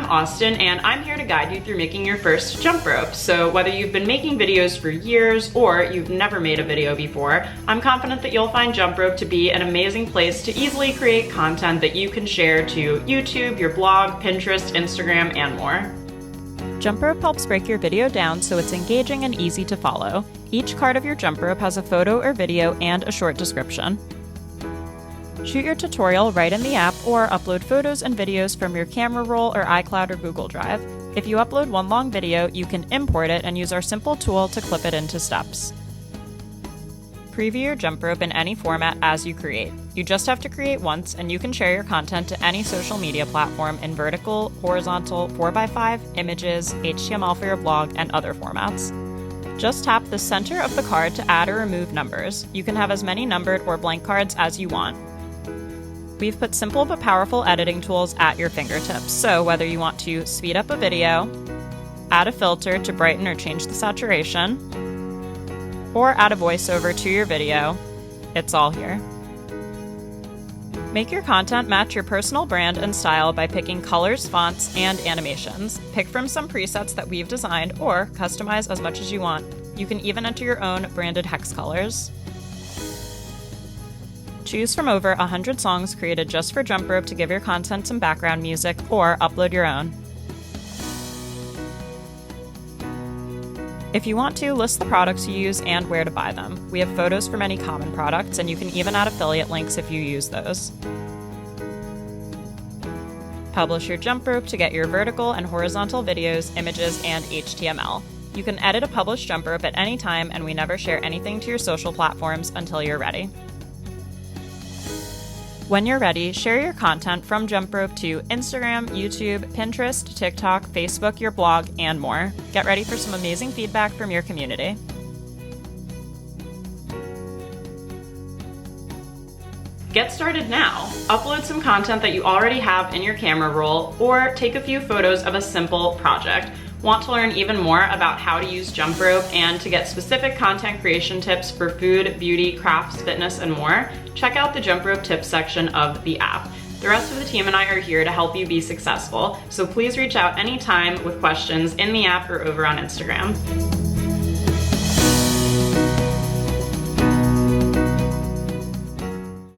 Austin, and I'm here to guide you through making your first jump rope. So whether you've been making videos for years or you've never made a video before, I'm confident that you'll find Jumprope to be an amazing place to easily create content that you can share to YouTube, your blog, Pinterest, Instagram, and more. Jumprope helps break your video down so it's engaging and easy to follow. Each card of your Jumprope has a photo or video and a short description. Shoot your tutorial right in the app or upload photos and videos from your camera roll or iCloud or Google Drive. If you upload one long video, you can import it and use our simple tool to clip it into steps. Preview your Jumprope in any format as you create. You just have to create once, and you can share your content to any social media platform in vertical, horizontal, 4x5, images, HTML for your blog, and other formats. Just tap the center of the card to add or remove numbers. You can have as many numbered or blank cards as you want. We've put simple but powerful editing tools at your fingertips, so whether you want to speed up a video, add a filter to brighten or change the saturation, or add a voiceover to your video, it's all here. Make your content match your personal brand and style by picking colors, fonts, and animations. Pick from some presets that we've designed, or customize as much as you want. You can even enter your own branded hex colors. Choose from over 100 songs created just for Jumprope to give your content some background music, or upload your own. If you want to, list the products you use and where to buy them. We have photos for many common products, and you can even add affiliate links if you use those. Publish your Jumprope to get your vertical and horizontal videos, images, and HTML. You can edit a published Jumprope at any time, and we never share anything to your social platforms until you're ready. When you're ready, share your content from Jumprope to Instagram, YouTube, Pinterest, TikTok, Facebook, your blog, and more. Get ready for some amazing feedback from your community. Get started now. Upload some content that you already have in your camera roll, or take a few photos of a simple project. Want to learn even more about how to use Jumprope and to get specific content creation tips for food, beauty, crafts, fitness, and more? Check out the Jumprope tips section of the app. The rest of the team and I are here to help you be successful, so please reach out anytime with questions in the app or over on Instagram.